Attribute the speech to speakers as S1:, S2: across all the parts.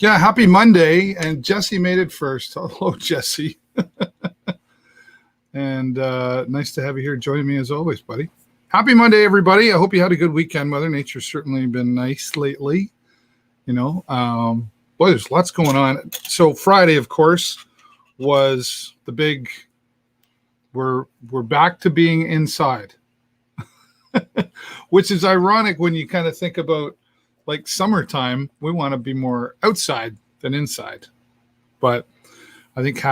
S1: Yeah, happy Monday. And Jesse made it first. Hello, Jesse. And nice to have you here joining me as always, buddy. Happy Monday, everybody. I hope you had a good weekend. Mother Nature's certainly been nice lately. Boy, there's lots going on. So Friday, of course, was the big, we're back to being inside, which is ironic when you kind of think about like summertime. We want to be more outside than inside. But I think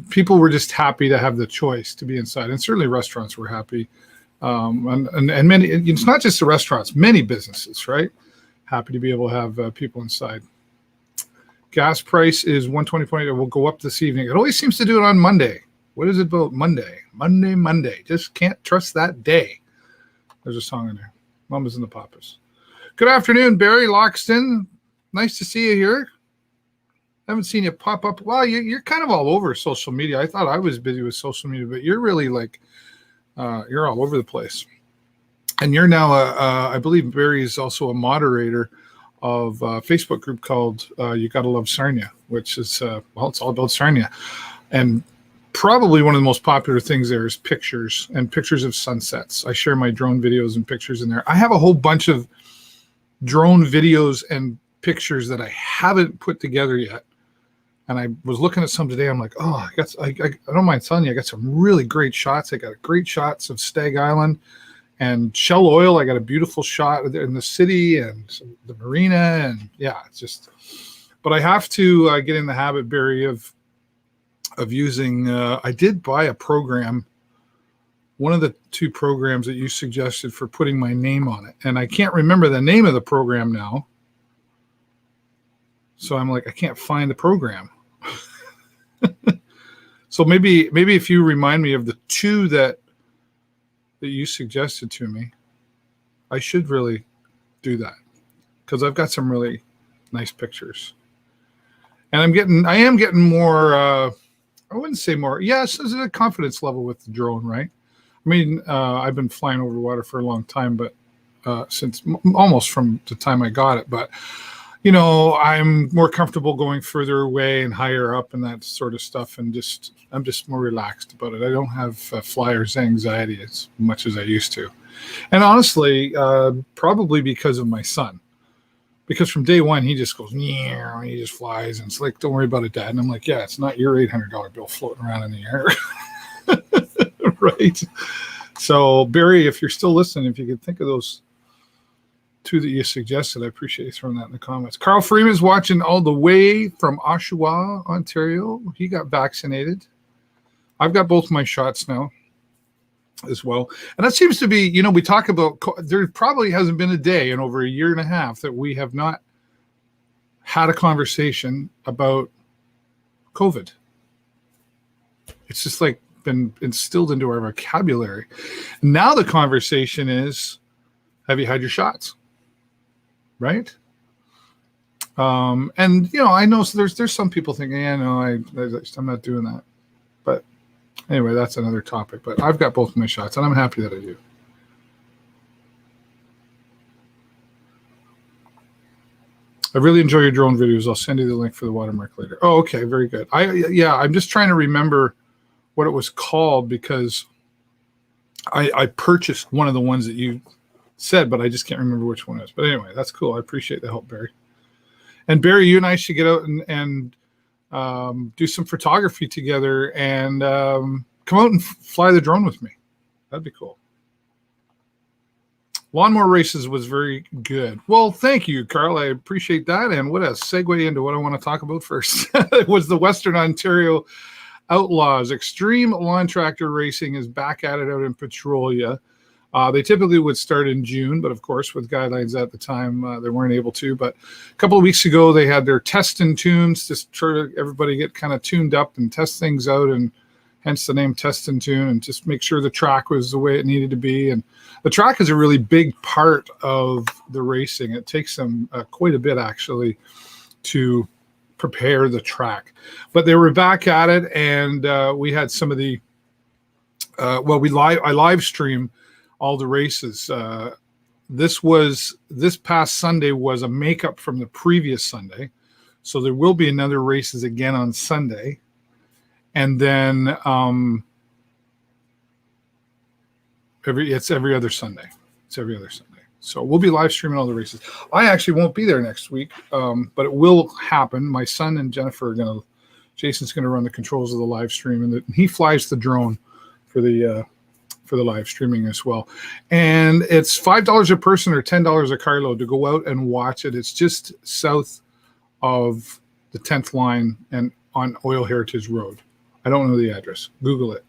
S1: people were just happy to have the choice to be inside. And certainly restaurants were happy. And many, it's not just the restaurants, many businesses, right? Happy to be able to have people inside. Gas price is $1.20. It will go up this evening. It always seems to do it on Monday. What is it about Monday? Monday. Just can't trust that day. There's a song in there. Mamas and the Papas. Good afternoon, Barry Loxton. Nice to see you here. Haven't seen you pop up. Well, you're kind of all over social media. I thought I was busy with social media, but you're really like, you're all over the place. And you're now, I believe Barry is also a moderator of a Facebook group called You Gotta Love Sarnia, which is, it's all about Sarnia. And probably one of the most popular things there is pictures of sunsets. I share my drone videos and pictures in there. I have a whole bunch of drone videos and pictures that I haven't put together yet. And I was looking at some today. I'm like, I don't mind telling you, I got some really great shots. I got great shots of Stag Island and Shell Oil. I got a beautiful shot in the city and the marina. And yeah, it's just, but I have to get in the habit, Barry, of using, I did buy a program, one of the two programs that you suggested for putting my name on it. And I can't remember the name of the program now. So I'm like, I can't find the program. So maybe if you remind me of the two that you suggested to me, I should really do that because I've got some really nice pictures. And I am getting more, I wouldn't say more. Yes, there's a confidence level with the drone, right? I mean, I've been flying over water for a long time, but since almost from the time I got it. But, I'm more comfortable going further away and higher up and that sort of stuff. And I'm just more relaxed about it. I don't have flyer's anxiety as much as I used to. And honestly, probably because of my son. Because from day one, he just goes, yeah, he just flies. And it's like, don't worry about it, Dad. And I'm like, yeah, it's not your $800 bill floating around in the air. Right. So Barry, if you're still listening, if you could think of those two that you suggested, I appreciate you throwing that in the comments. Carl Freeman's watching all the way from Oshawa, Ontario. He got vaccinated. I've got both my shots now as well. And that seems to be, we talk about, there probably hasn't been a day in over a year and a half that we have not had a conversation about COVID. It's just like been instilled into our vocabulary. Now the conversation is, have you had your shots? Right? And I know there's some people thinking, no, I'm not doing that. But anyway, that's another topic. But I've got both of my shots, and I'm happy that I do. I really enjoy your drone videos. I'll send you the link for the watermark later. Oh, okay, very good. I'm just trying to remember what it was called because I purchased one of the ones that you said, but I just can't remember which one it is. But anyway, that's cool. I appreciate the help, Barry. And Barry, you and I should get out and do some photography together and come out and fly the drone with me. That'd be cool. Lawnmower races was very good. Well, thank you, Carl. I appreciate that. And what a segue into what I want to talk about first. It was the Western Ontario Outlaws. Extreme lawn tractor racing is back at it out in Petrolia. They typically would start in June, but of course, with guidelines at the time, they weren't able to. But a couple of weeks ago, they had their test and tunes, just try to everybody get kind of tuned up and test things out, and hence the name Test and Tune, and just make sure the track was the way it needed to be. And the track is a really big part of the racing. It takes them quite a bit, actually, to prepare the track. But they were back at it, and we had some of the I live stream all the races. This past Sunday was a makeup from the previous Sunday. So there will be another races again on Sunday. And then it's every other Sunday. It's every other Sunday. So we'll be live streaming all the races. I actually won't be there next week, but it will happen. My son and Jennifer are Jason's going to run the controls of the live stream, and he flies the drone for the live streaming as well. And it's $5 a person or $10 a carload to go out and watch it. It's just south of the 10th line and on Oil Heritage Road. I don't know the address. Google it.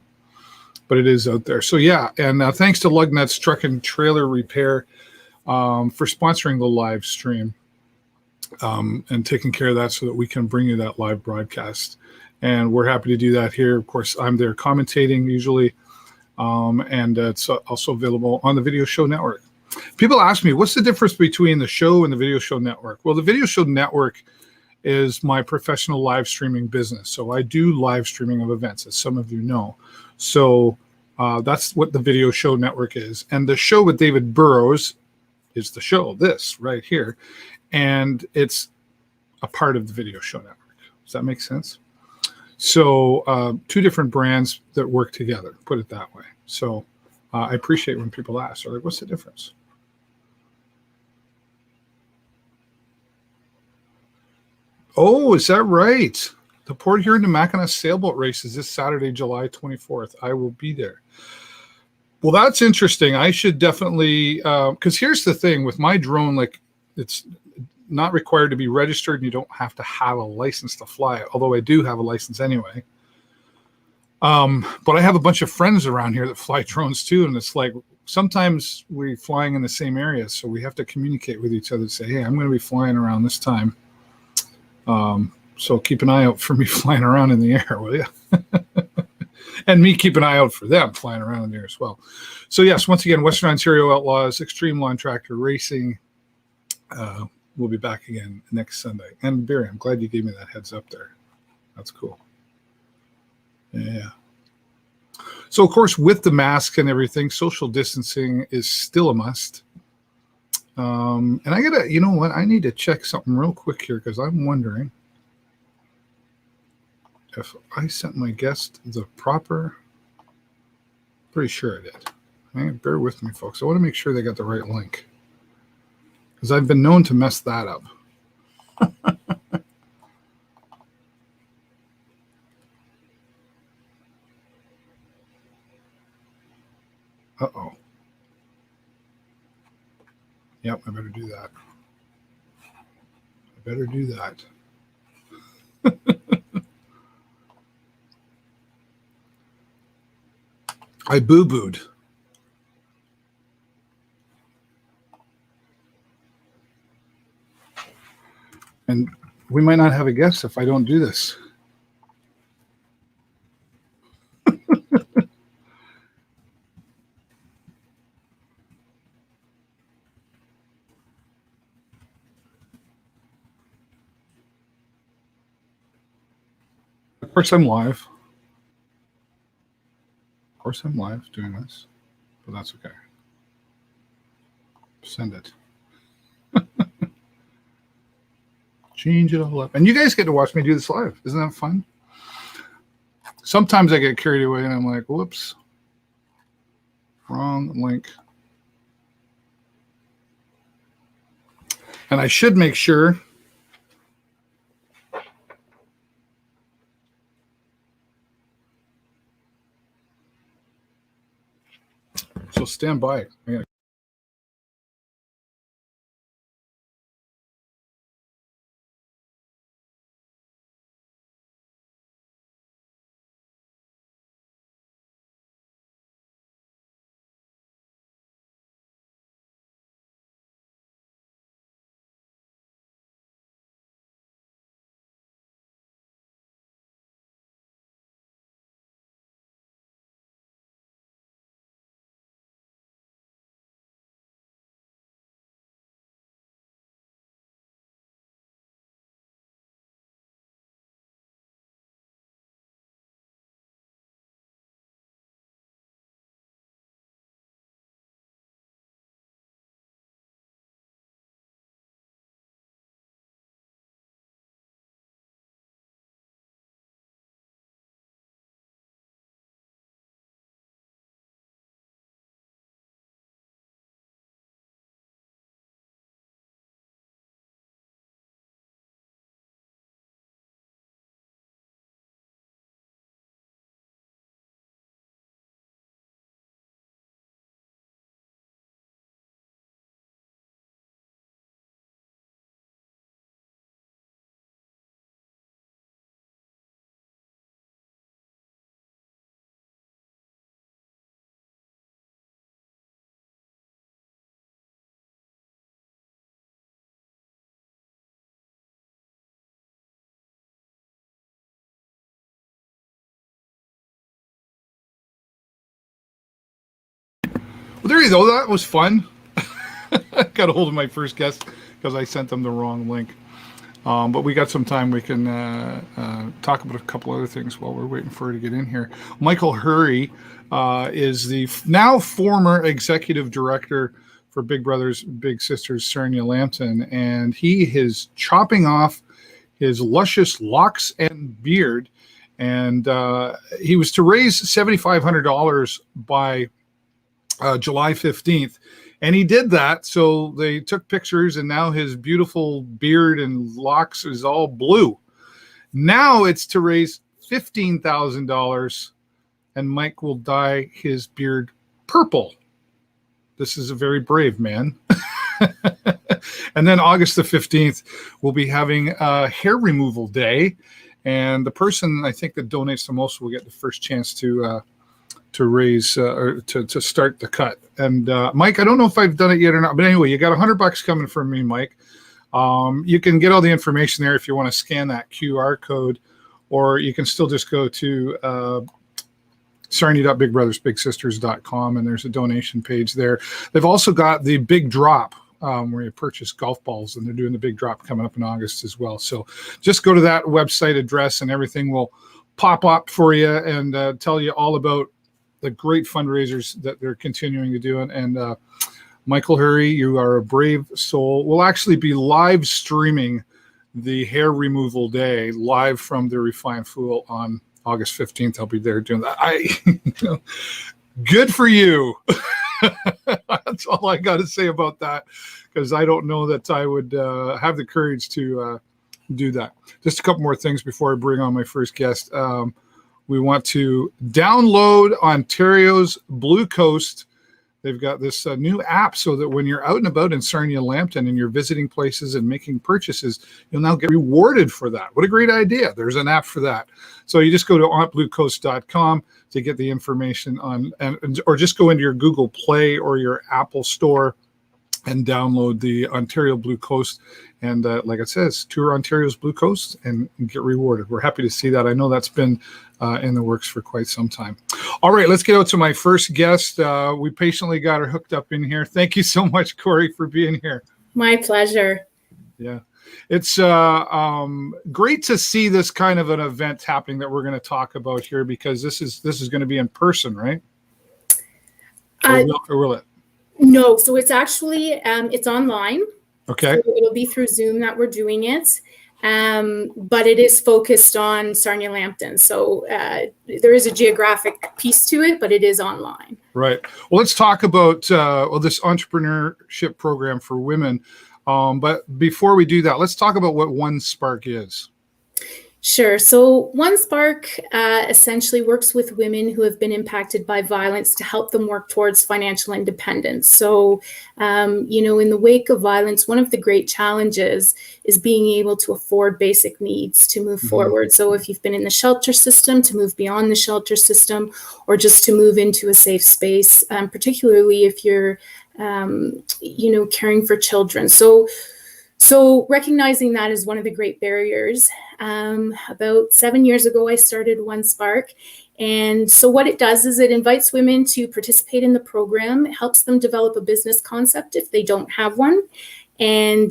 S1: But it is out there. So yeah, and thanks to Lugnuts Truck and Trailer Repair for sponsoring the live stream and taking care of that so that we can bring you that live broadcast. And we're happy to do that here. Of course, I'm there commentating usually, and it's also available on the Video Show Network. People ask me, what's the difference between the show and the Video Show Network? Well, the Video Show Network is my professional live streaming business. So I do live streaming of events, as some of you know. So that's what the Video Show Network is. And the show with David Burrows is the show, this right here. And it's a part of the Video Show Network. Does that make sense? So two different brands that work together, put it that way. So I appreciate when people ask, they're like, what's the difference? Oh, is that right? The Port Huron to Mackinac sailboat race is this Saturday, July 24th. I will be there. Well, that's interesting. I should definitely, because here's the thing with my drone, like it's not required to be registered and you don't have to have a license to fly it, although I do have a license anyway. But I have a bunch of friends around here that fly drones too. And it's like, sometimes we're flying in the same area. So we have to communicate with each other to say, hey, I'm going to be flying around this time. So keep an eye out for me flying around in the air, will you? And me keep an eye out for them flying around in the air as well. So yes, once again, Western Ontario Outlaws, Extreme Lawn Tractor Racing. We'll be back again next Sunday. And Barry, I'm glad you gave me that heads up there. That's cool. Yeah. So of course, with the mask and everything, social distancing is still a must. And I gotta, you know what? I need to check something real quick here because I'm wondering if I sent my guest the proper. Pretty sure I did. Okay, bear with me, folks. I want to make sure they got the right link because I've been known to mess that up. Uh-oh. Yep, I better do that. I better do that. I boo-booed. And we might not have a guest if I don't do this. Of course, I'm live. Of course, I'm live doing this, but that's okay. Send it. Change it all up. And you guys get to watch me do this live. Isn't that fun? Sometimes I get carried away and I'm like, whoops, wrong link. And I should make sure. So stand by. I gotta there you go. That was fun. Got a hold of my first guest because I sent them the wrong link. But we got some time. We can talk about a couple other things while we're waiting for her to get in here. Michael Hurry is the now former executive director for Big Brothers Big Sisters Sarnia-Lambton, and he is chopping off his luscious locks and beard, and he was to raise $7,500 by July 15th, and he did that. So they took pictures, and now his beautiful beard and locks is all blue. Now it's to raise $15,000, and Mike will dye his beard purple. This is a very brave man. And then August the 15th, we'll be having a hair removal day. And the person, I think, that donates the most will get the first chance to raise or to start the cut. And Mike, I don't know if I've done it yet or not, but anyway, you got $100 coming from me, Mike. You can get all the information there if you want to scan that QR code, or you can still just go to sarnia.bigbrothersbigsisters.com, and there's a donation page there. They've also got the big drop where you purchase golf balls, and they're doing the big drop coming up in August as well. So just go to that website address, and everything will pop up for you and tell you all about the great fundraisers that they're continuing to do. And Michael Hurry, you are a brave soul. We'll actually be live streaming the hair removal day live from the Refined Fool on August 15th. I'll be there doing that. Good for you. That's all I got to say about that, because I don't know that I would have the courage to do that. Just a couple more things before I bring on my first guest. We want to download Ontario's Blue Coast. They've got this new app so that when you're out and about in Sarnia-Lambton and you're visiting places and making purchases, you'll now get rewarded for that. What a great idea. There's an app for that. So you just go to ontbluecoast.com to get the information on, or just go into your Google Play or your Apple Store and download the Ontario Blue Coast. And like it says, tour Ontario's Blue Coast and get rewarded. We're happy to see that. I know that's been in the works for quite some time. All right, let's get out to my first guest. We patiently got her hooked up in here. Thank you so much, Corrie, for being here.
S2: My pleasure.
S1: Yeah. It's great to see this kind of an event happening that we're going to talk about here, because this is going to be in person, right? Or will it?
S2: No, so it's actually it's online.
S1: Okay.
S2: So it'll be through Zoom that we're doing it, but it is focused on Sarnia-Lambton. So there is a geographic piece to it, but it is online.
S1: Right. Well, let's talk about this entrepreneurship program for women. But before we do that, let's talk about what One Spark is.
S2: Sure. So One Spark essentially works with women who have been impacted by violence to help them work towards financial independence. So, in the wake of violence, one of the great challenges is being able to afford basic needs to move forward. So if you've been in the shelter system, to move beyond the shelter system, or just to move into a safe space, particularly if you're, caring for children. So recognizing that is one of the great barriers. About 7 years ago, I started One Spark. And so what it does is it invites women to participate in the program. It helps them develop a business concept if they don't have one, and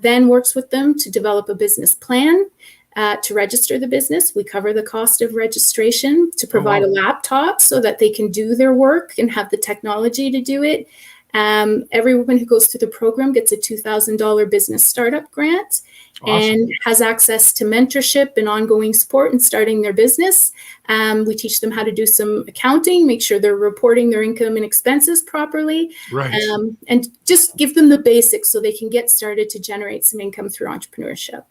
S2: then works with them to develop a business plan, to register the business. We cover the cost of registration, to provide a laptop so that they can do their work and have the technology to do it. Every woman who goes through the program gets a $2,000 business startup grant. Awesome. And has access to mentorship and ongoing support in starting their business. We teach them how to do some accounting, make sure they're reporting their income and expenses properly,
S1: right.
S2: And just give them the basics so they can get started to generate some income through entrepreneurship.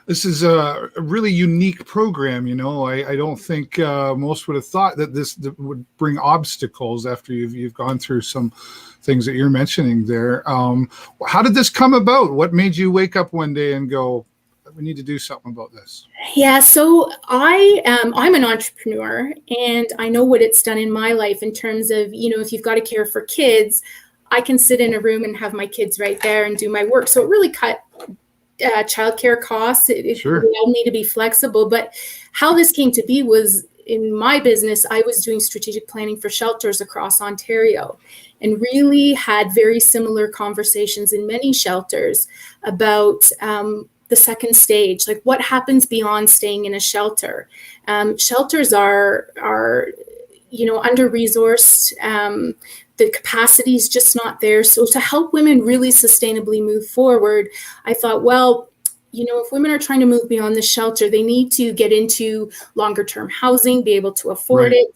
S1: This is a really unique program. I don't think most would have thought that this would bring obstacles after you've gone through some things that you're mentioning there. How did this come about? What made you wake up one day and go, we need to do something about this?
S2: Yeah, so I'm an entrepreneur, and I know what it's done in my life in terms of, if you've got to care for kids, I can sit in a room and have my kids right there and do my work. So it really cut childcare costs. It
S1: Sure.
S2: allowed me to be flexible. But how this came to be was in my business, I was doing strategic planning for shelters across Ontario, and really had very similar conversations in many shelters about the second stage, like what happens beyond staying in a shelter. Shelters are under-resourced. The capacity is just not there. So to help women really sustainably move forward, I thought, well, if women are trying to move beyond the shelter, they need to get into longer term housing, be able to afford it.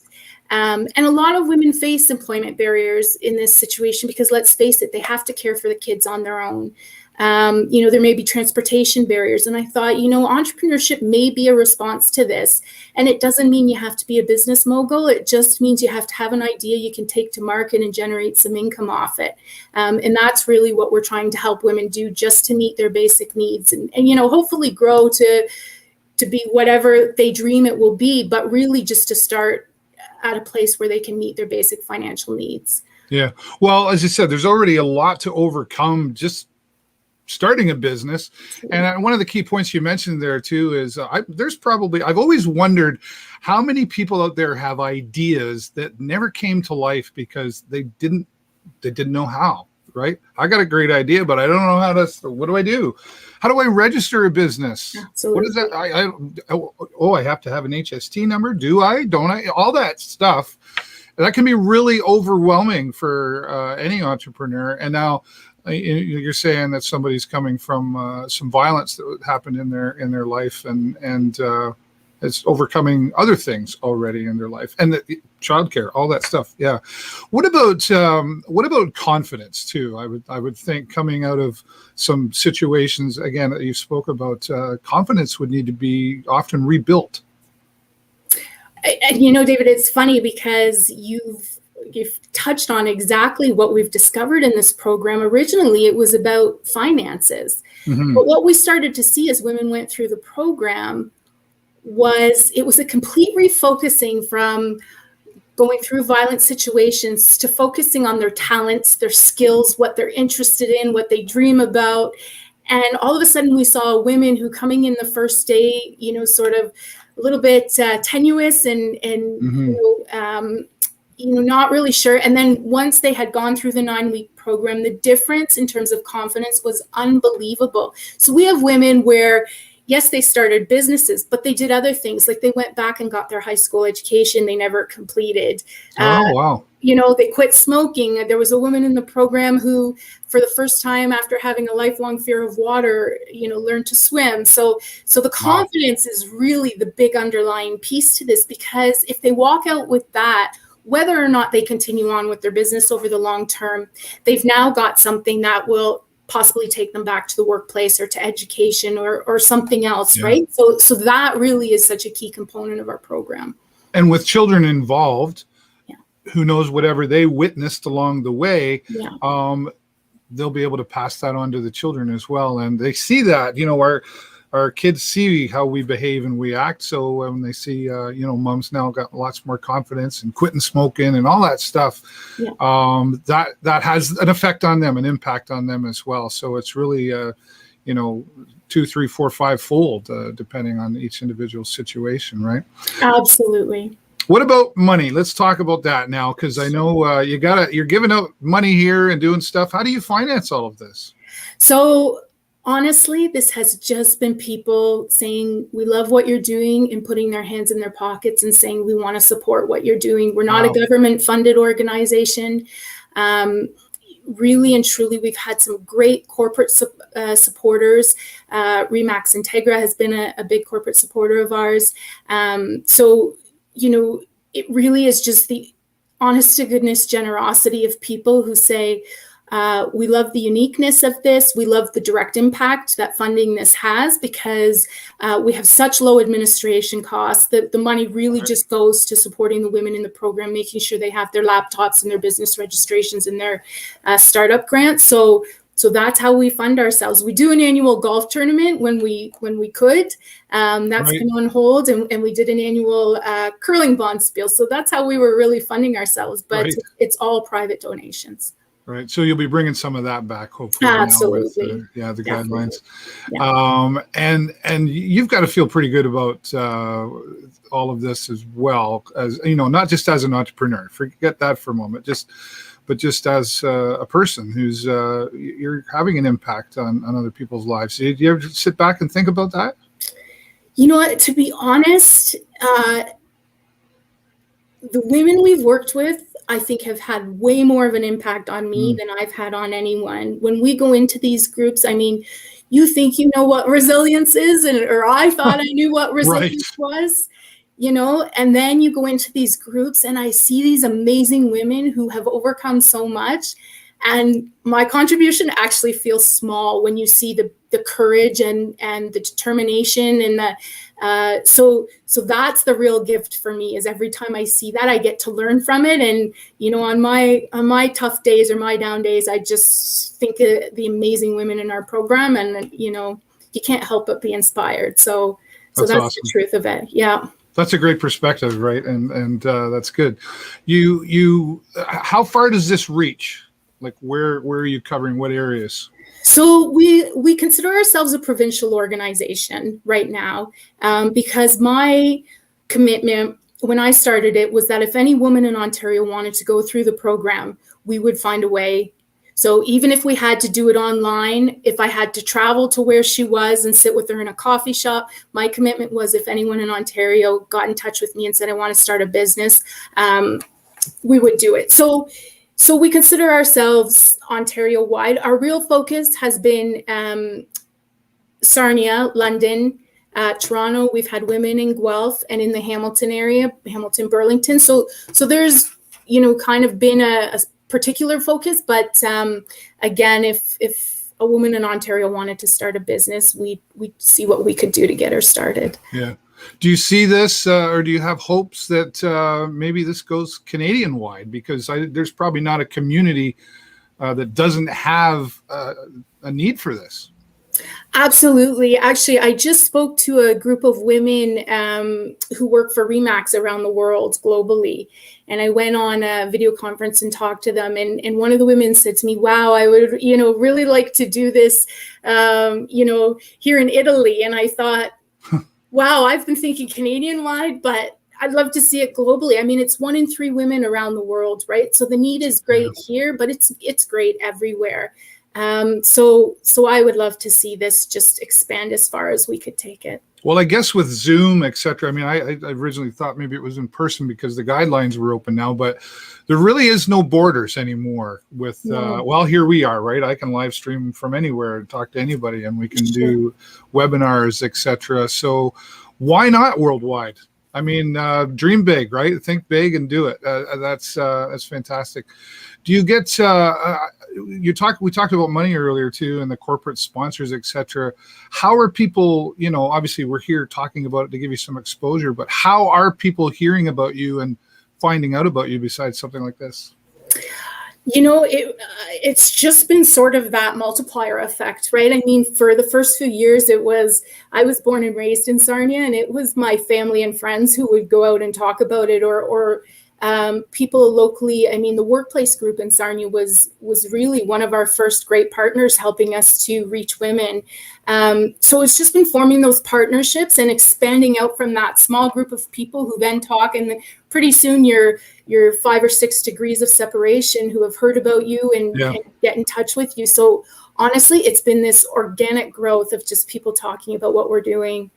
S2: And a lot of women face employment barriers in this situation because, let's face it, they have to care for the kids on their own. There may be transportation barriers. And I thought, entrepreneurship may be a response to this. And it doesn't mean you have to be a business mogul. It just means you have to have an idea you can take to market and generate some income off it. And that's really what we're trying to help women do, just to meet their basic needs and hopefully grow to be whatever they dream it will be, but really just to start at a place where they can meet their basic financial needs. Yeah.
S1: Well, as you said, there's already a lot to overcome just starting a business. And one of the key points you mentioned there too is I've always wondered how many people out there have ideas that never came to life because they didn't know how, right? I got a great idea, but I don't know what do I do? How do I register a business?
S2: Absolutely.
S1: What is that? I have to have an HST number. Do I? Don't I? All that stuff. That can be really overwhelming for any entrepreneur. And now you're saying that somebody's coming from some violence that happened in their life, and it's overcoming other things already in their life, and the childcare, all that stuff. Yeah. What about confidence too? I would think coming out of some situations, again, that you spoke about, confidence would need to be often rebuilt.
S2: David, it's funny because you've touched on exactly what we've discovered in this program. Originally, it was about finances. Mm-hmm. But what we started to see as women went through the program was a complete refocusing from going through violent situations to focusing on their talents, their skills, what they're interested in, what they dream about. And all of a sudden we saw women who coming in the first day, sort of a little bit tenuous and mm-hmm. Not really sure. And then once they had gone through the 9-week program, the difference in terms of confidence was unbelievable. So we have women where, yes, they started businesses, but they did other things. Like they went back and got their high school education they never completed.
S1: Oh, wow.
S2: They quit smoking. There was a woman in the program who, for the first time after having a lifelong fear of water, learned to swim. So the confidence is really the big underlying piece to this, because if they walk out with that, whether or not they continue on with their business over the long term, they've now got something that will possibly take them back to the workplace or to education or something else, yeah. Right? So that really is such a key component of our program.
S1: And with children involved, yeah. Who knows whatever they witnessed along the way, yeah. They'll be able to pass that on to the children as well. And they see that, our kids see how we behave and we act. So when they see, mom's now got lots more confidence and quitting smoking and all that stuff, yeah. That has an effect on them, an impact on them as well. So it's really, 2, 3, 4, 5-fold, depending on each individual situation, right?
S2: Absolutely.
S1: What about money? Let's talk about that now, because I know you're giving out money here and doing stuff. How do you finance all of this?
S2: So honestly, this has just been people saying, we love what you're doing, and putting their hands in their pockets and saying, we want to support what you're doing. We're not a government funded organization. Really and truly, we've had some great corporate supporters. Remax Integra has been a big corporate supporter of ours. It really is just the honest to goodness generosity of people who say, we love the uniqueness of this. We love the direct impact that funding this has, because we have such low administration costs that the money really just goes to supporting the women in the program, making sure they have their laptops and their business registrations and their startup grants. So that's how we fund ourselves. We do an annual golf tournament when we could. That's been on hold, and we did an annual curling bond spiel. So that's how we were really funding ourselves. But it's all private donations.
S1: Right. So you'll be bringing some of that back, hopefully.
S2: Absolutely.
S1: Now with, the
S2: Definitely.
S1: guidelines.
S2: Yeah.
S1: And you've got to feel pretty good about all of this as well, as not just as an entrepreneur. Forget that for a moment. But just as a person who's you're having an impact on other people's lives. Do you ever sit back and think about that?
S2: You know what? To be honest, the women we've worked with, I think, have had way more of an impact on me than I've had on anyone. When we go into these groups, I mean, you think you know what resilience is, or I thought I knew what resilience was, and then you go into these groups and I see these amazing women who have overcome so much. And my contribution actually feels small when you see the courage and the determination and so that's the real gift for me, is every time I see that I get to learn from it. And on my tough days or my down days, I just think of the amazing women in our program, and you can't help but be inspired. So that's awesome. The truth of it. Yeah.
S1: That's a great perspective, right? And that's good. You how far does this reach? Like where are you covering? What areas?
S2: So we consider ourselves a provincial organization right now, because my commitment when I started it was that if any woman in Ontario wanted to go through the program, we would find a way. So even if we had to do it online, if I had to travel to where she was and sit with her in a coffee shop, my commitment was if anyone in Ontario got in touch with me and said, I want to start a business, we would do it. So we consider ourselves Ontario-wide. Our real focus has been Sarnia-Lambton, Toronto. We've had women in Guelph and in the Hamilton area, Hamilton, Burlington. So there's, kind of been a particular focus. But again, if a woman in Ontario wanted to start a business, we'd see what we could do to get her started.
S1: Yeah. Do you see this, or do you have hopes that maybe this goes Canadian-wide? Because there's probably not a community that doesn't have a need for this.
S2: Absolutely. Actually, I just spoke to a group of women who work for RE/MAX around the world globally. And I went on a video conference and talked to them. And one of the women said to me, wow, I would, really like to do this, here in Italy. And I thought, wow, I've been thinking Canadian-wide, but I'd love to see it globally. I mean, it's 1 in 3 women around the world, right? So the need is great here, but it's great everywhere. So I would love to see this just expand as far as we could take it.
S1: Well, I guess with Zoom, et cetera, I mean, I originally thought maybe it was in person because the guidelines were open now, but there really is no borders anymore with, well, here we are, right? I can live stream from anywhere and talk to anybody, and we can do webinars, et cetera. So why not worldwide? I mean, dream big, right? Think big and do it. That's fantastic. Do you get, we talked about money earlier too, and the corporate sponsors, et cetera. How are people, obviously we're here talking about it to give you some exposure, but how are people hearing about you and finding out about you besides something like this?
S2: It's just been sort of that multiplier effect, right? I mean, for the first few years, I was born and raised in Sarnia, and it was my family and friends who would go out and talk about it, or people locally. I mean, the workplace group in Sarnia was really one of our first great partners, helping us to reach women. So it's just been forming those partnerships and expanding out from that small group of people who then talk, and pretty soon you're 5 or 6 degrees of separation who have heard about you and get in touch with you. So honestly, it's been this organic growth of just people talking about what we're doing.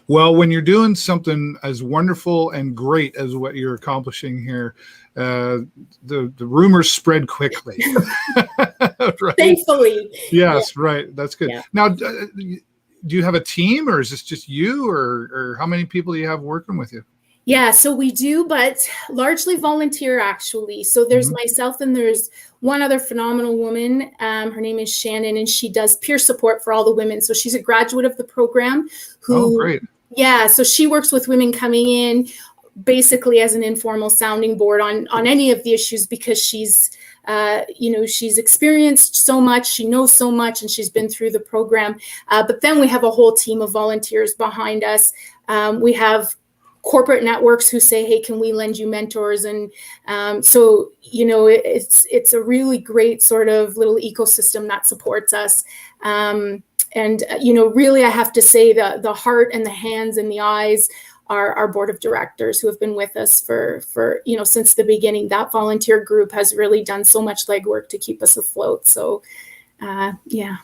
S1: Well, when you're doing something as wonderful and great as what you're accomplishing here, the rumors spread quickly. Right?
S2: Thankfully.
S1: Yes, right. That's good. Yeah. Now, do you have a team, or is this just you, or how many people do you have working with you?
S2: Yeah, so we do, but largely volunteer, actually. So there's myself, and there's one other phenomenal woman. Her name is Shannon, and she does peer support for all the women. So she's a graduate of the program.
S1: Oh, great.
S2: Yeah, so she works with women coming in basically as an informal sounding board on any of the issues, because she's experienced so much, she knows so much, and she's been through the program. But then we have a whole team of volunteers behind us. We have corporate networks who say, hey, can we lend you mentors? And so, it's a really great sort of little ecosystem that supports us. Really, I have to say the heart and the hands and the eyes are our board of directors who have been with us for since the beginning. That volunteer group has really done so much legwork to keep us afloat. So, yeah.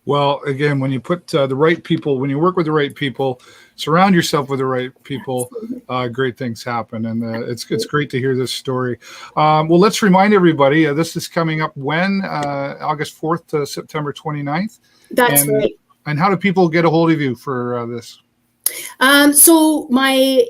S1: Well, again, when you put the right people, when you work with the right people, surround yourself with the right people, great things happen. And it's great to hear this story. Well, let's remind everybody, this is coming up when? August 4th to September 29th?
S2: That's right.
S1: And how do people get a hold of you for this?
S2: So my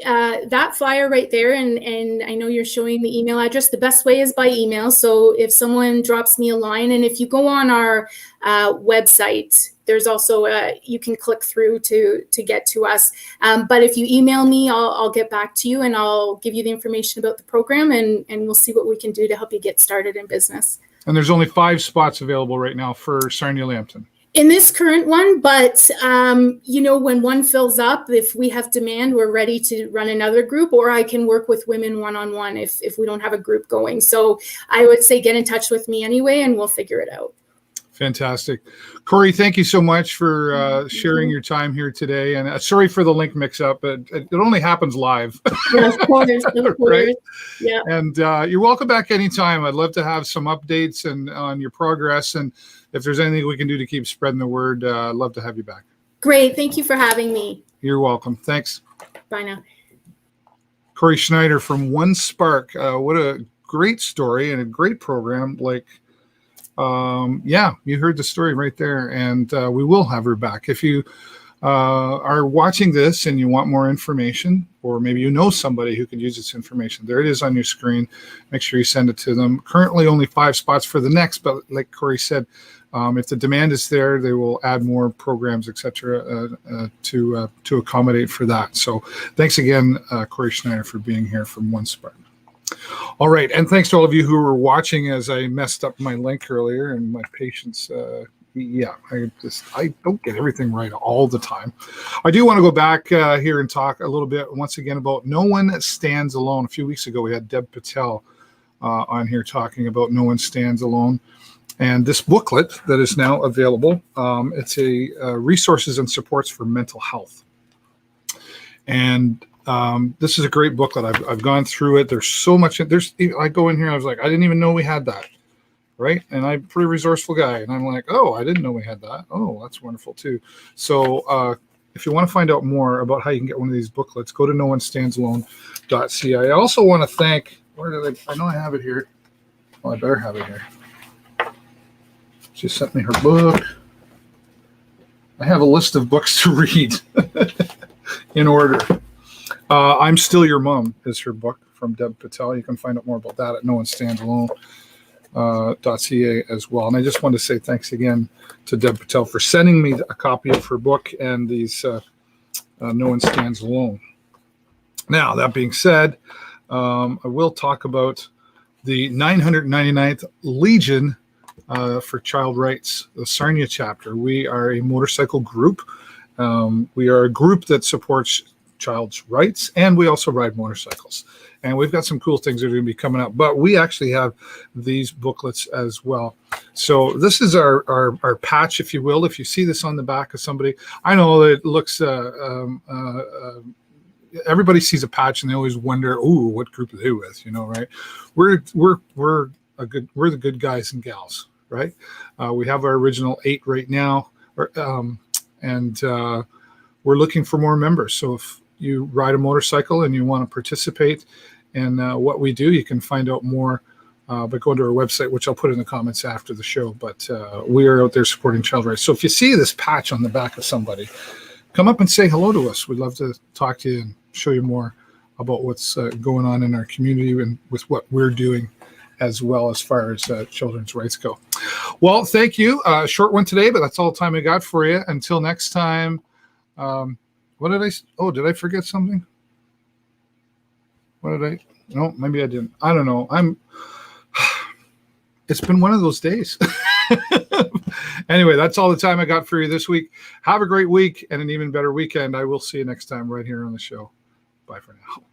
S2: that flyer right there, and I know you're showing the email address. The best way is by email. So if someone drops me a line, and if you go on our website, there's also you can click through to get to us. But if you email me, I'll get back to you, and I'll give you the information about the program, and we'll see what we can do to help you get started in business. And
S1: there's only 5 spots available right now for Sarnia-Lambton.
S2: In this current one, but when one fills up, if we have demand, we're ready to run another group, or I can work with women one-on-one if we don't have a group going. So I would say get in touch with me anyway, and we'll figure it out.
S1: Fantastic. Corrie, thank you so much for sharing your time here today. And sorry for the link mix-up, but it only happens live.
S2: Yeah, of course.
S1: Right?
S2: Yeah.
S1: And you're welcome back anytime. I'd love to have some updates on your progress. And if there's anything we can do to keep spreading the word, I'd love to have you back.
S2: Great. Thank you for having me.
S1: You're welcome. Thanks.
S2: Bye now.
S1: Corrie Schneider from One Spark. What a great story and a great program. You heard the story right there, and we will have her back. If you are watching this and you want more information, or maybe you know somebody who could use this information, there it is on your screen. Make sure you send it to them. Currently only 5 spots for the next, but like Corrie said, if the demand is there, they will add more programs, etc., to accommodate for that. So thanks again, Corrie Schneider, for being here from One Spark. All right, and thanks to all of you who were watching as I messed up my link earlier, and my patience. I don't get everything right all the time. I do want to go back here and talk a little bit once again about No One Stands Alone. A few weeks ago, we had Deb Patel on here talking about No One Stands Alone. And this booklet that is now available, it's a resources and supports for mental health. And this is a great booklet. I've gone through it. There's so much. I go in here, I was like, I didn't even know we had that. Right. And I'm a pretty resourceful guy. And I'm like, oh, I didn't know we had that. Oh, that's wonderful, too. So if you want to find out more about how you can get one of these booklets, go to noonestandsalone.ca. I also want to thank, I know I have it here. Well, I better have it here. She sent me her book. I have a list of books to read in order. I'm Still Your Mom is her book from Deb Patel. You can find out more about that at noonestandsalone.ca as well. And I just want to say thanks again to Deb Patel for sending me a copy of her book and these No One Stands Alone. Now, that being said, I will talk about the 999th Legion for Child Rights, the Sarnia chapter. We are a motorcycle group. We are a group that supports child's rights, and we also ride motorcycles. And we've got some cool things that are going to be coming up, but we actually have these booklets as well. So this is our patch, if you will. If you see this on the back of somebody, I know that it looks, everybody sees a patch and they always wonder, ooh, what group are they with? Right? We're the good guys and gals, right? We have our original 8 right now, and we're looking for more members. So if you ride a motorcycle and you want to participate in what we do, you can find out more by going to our website, which I'll put in the comments after the show. But we are out there supporting child rights. So if you see this patch on the back of somebody, come up and say hello to us. We'd love to talk to you and show you more about what's going on in our community and with what we're doing as well as far as children's rights go. Well, thank you. Short one today, but that's all the time I got for you. Until next time. Did I forget something? No, maybe I didn't. I don't know. It's been one of those days. Anyway, that's all the time I got for you this week. Have a great week and an even better weekend. I will see you next time right here on the show. Bye for now.